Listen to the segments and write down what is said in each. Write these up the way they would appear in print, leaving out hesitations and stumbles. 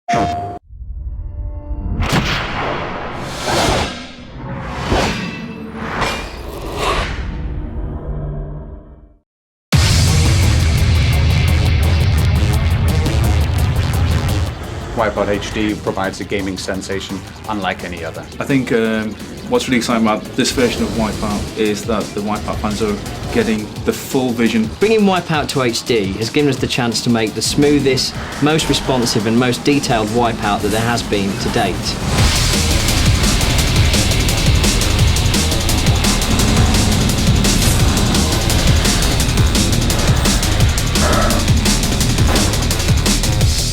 Wipeout HD provides a gaming sensation unlike any other. I think what's really exciting about this version of Wipeout is that the Wipeout fans are getting the full vision. Bringing Wipeout to HD has given us the chance to make the smoothest, most responsive and most detailed Wipeout that there has been to date.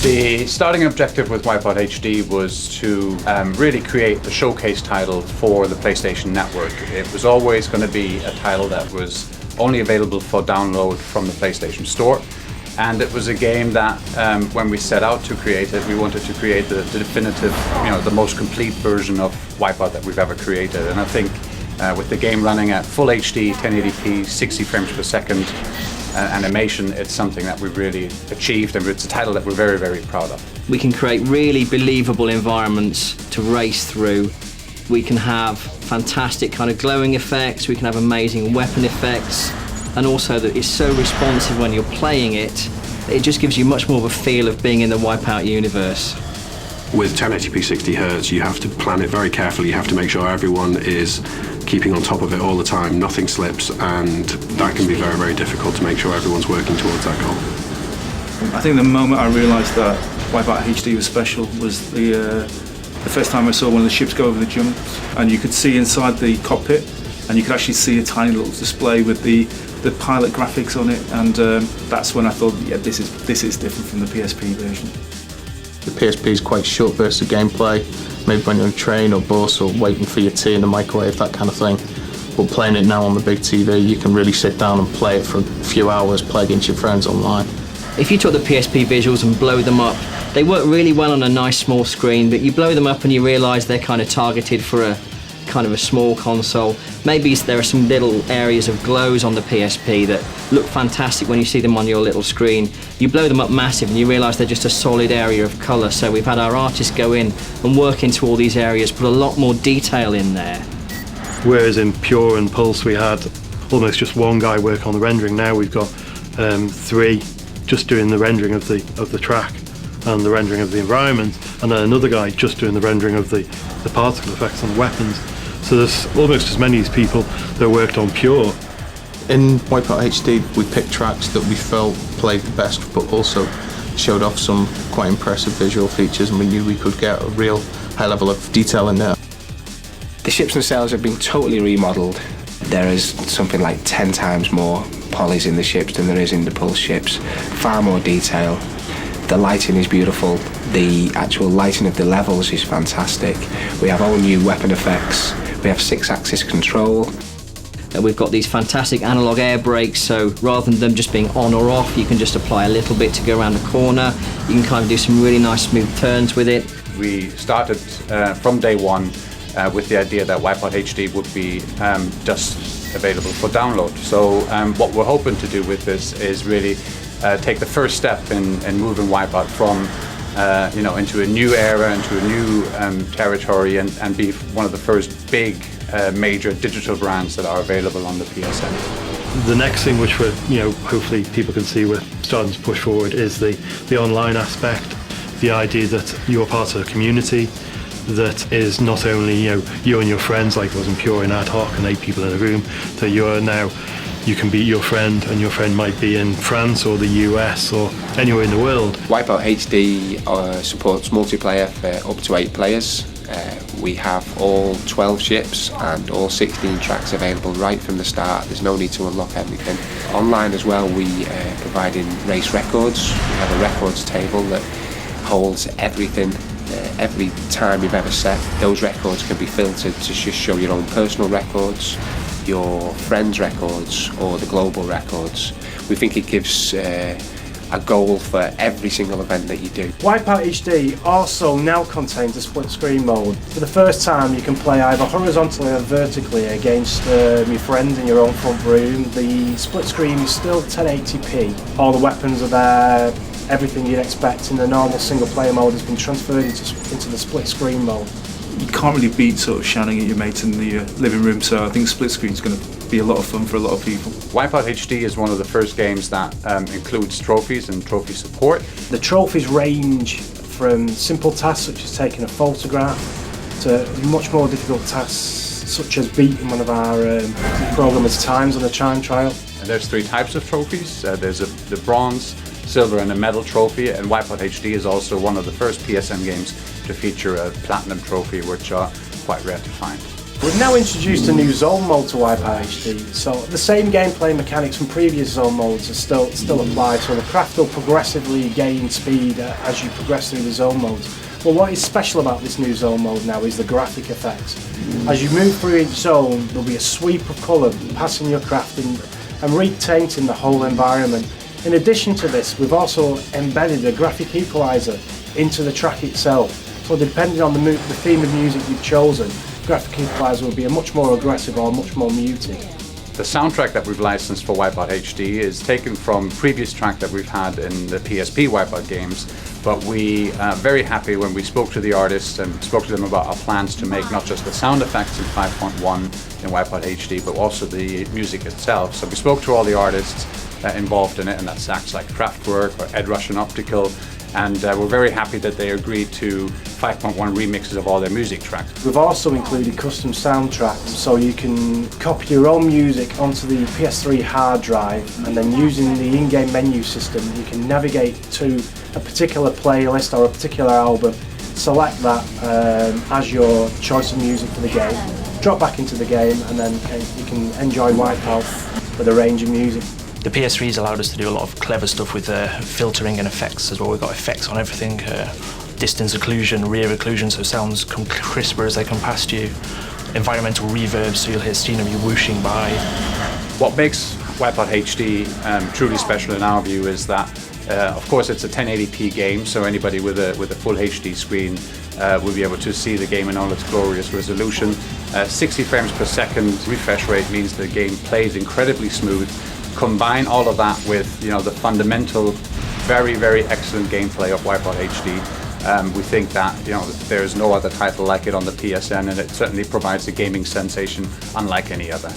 The starting objective with Wipeout HD was to really create the showcase title for the PlayStation Network. It was always going to be a title that was only available for download from the PlayStation Store. And it was a game that, when we set out to create it, we wanted to create the definitive, the most complete version of Wipeout that we've ever created. And I think with the game running at full HD, 1080p, 60 frames per second, animation, it's something that we've really achieved, and it's a title that we're very, very proud of. We can create really believable environments to race through. We can have fantastic kind of glowing effects, we can have amazing weapon effects, and also that it's so responsive when you're playing it, it just gives you much more of a feel of being in the Wipeout universe. With 1080p 60Hz, you have to plan it very carefully. You have to make sure everyone is keeping on top of it all the time, nothing slips, and that can be very, very difficult to make sure everyone's working towards that goal. I think the moment I realised that Wipeout HD was special was the first time I saw one of the ships go over the jumps, and you could see inside the cockpit, and you could actually see a tiny little display with the pilot graphics on it, and that's when I thought, yeah, this is different from the PSP version. The PSP is quite short bursts of gameplay, maybe when you're on a train or bus or waiting for your tea in the microwave, that kind of thing. But playing it now on the big TV, you can really sit down and play it for a few hours, play against your friends online. If you took the PSP visuals and blow them up, they work really well on a nice small screen, but you blow them up and you realise they're kind of targeted for a kind of a small console. Maybe there are some little areas of glows on the PSP that look fantastic when you see them on your little screen. You blow them up massive and you realise they're just a solid area of colour. So we've had our artists go in and work into all these areas, put a lot more detail in there. Whereas in Pure and Pulse we had almost just one guy work on the rendering, now we've got three just doing the rendering of the track and the rendering of the environment, and then another guy just doing the rendering of the particle effects on the weapons. So there's almost as many people that worked on Pure. In Wipeout HD, we picked tracks that we felt played the best, but also showed off some quite impressive visual features, and we knew we could get a real high level of detail in there. The ships themselves have been totally remodelled. There is something like 10 times more polys in the ships than there is in the Pulse ships. Far more detail. The lighting is beautiful. The actual lighting of the levels is fantastic. We have all new weapon effects. We have 6-axis control. We've got these fantastic analog air brakes, so rather than them just being on or off, you can just apply a little bit to go around the corner. You can kind of do some really nice smooth turns with it. We started from day one with the idea that Wipeout HD would be just available for download. So what we're hoping to do with this is really take the first step in moving Wipeout from into a new era, into a new territory, and be one of the first big major digital brands that are available on the PSN. The next thing which we're, hopefully people can see we're starting to push forward is the online aspect, the idea that you're part of a community that is not only you and your friends like it was in Pure and Ad Hoc and 8 people in a room, that you can beat your friend, and your friend might be in France or the US or anywhere in the world. Wipeout HD supports multiplayer for up to 8 players. We have all 12 ships and all 16 tracks available right from the start. There's no need to unlock everything. Online as well, we provide in race records. We have a records table that holds everything. Every time you've ever set, those records can be filtered to just show your own personal records, your friends' records, or the global records. We think it gives a goal for every single event that you do. Wipeout HD also now contains a split screen mode. For the first time you can play either horizontally or vertically against your friends in your own front room. The split screen is still 1080p. All the weapons are there, everything you'd expect in the normal single-player mode has been transferred into the split-screen mode. You can't really beat sort of shouting at your mates in the living room, so I think split screen is going to be a lot of fun for a lot of people. Wipeout HD is one of the first games that includes trophies and trophy support. The trophies range from simple tasks such as taking a photograph to much more difficult tasks such as beating one of our programmers' times on a time trial. And there's 3 types of trophies. There's the bronze, silver and a medal trophy, and Wipeout HD is also one of the first PSN games to feature a platinum trophy, which are quite rare to find. We've now introduced a new zone mode to Wipeout HD, so the same gameplay mechanics from previous zone modes are still apply, so the craft will progressively gain speed as you progress through the zone modes. But what is special about this new zone mode now is the graphic effects. As you move through each zone, there'll be a sweep of colour passing your craft and re-tainting the whole environment. In addition to this, we've also embedded a graphic equaliser into the track itself, so depending on the theme of music you've chosen, graphic equaliser will be a much more aggressive or much more muted. The soundtrack that we've licensed for Wipeout HD is taken from previous track that we've had in the PSP Wipeout games, but we are very happy when we spoke to the artists and spoke to them about our plans to make not just the sound effects in 5.1 in Wipeout HD, but also the music itself. So we spoke to all the artists involved in it, and that's acts like Kraftwerk or Ed Russian Optical, and we're very happy that they agreed to 5.1 remixes of all their music tracks. We've also included custom soundtracks, so you can copy your own music onto the PS3 hard drive, and then using the in-game menu system you can navigate to a particular playlist or a particular album, select that as your choice of music for the game, drop back into the game, and then you can enjoy Wipeout with a range of music. The PS3's allowed us to do a lot of clever stuff with filtering and effects as well. We've got effects on everything, distance occlusion, rear occlusion, so sounds come crisper as they come past you, environmental reverb, so you'll hear scenery whooshing by. What makes Wipeout HD truly special in our view is that, of course, it's a 1080p game, so anybody with a full HD screen will be able to see the game in all its glorious resolution. 60 frames per second refresh rate means the game plays incredibly smooth. Combine all of that with the fundamental, very, very excellent gameplay of Wipeout HD. We think that there's no other title like it on the PSN, and it certainly provides a gaming sensation unlike any other.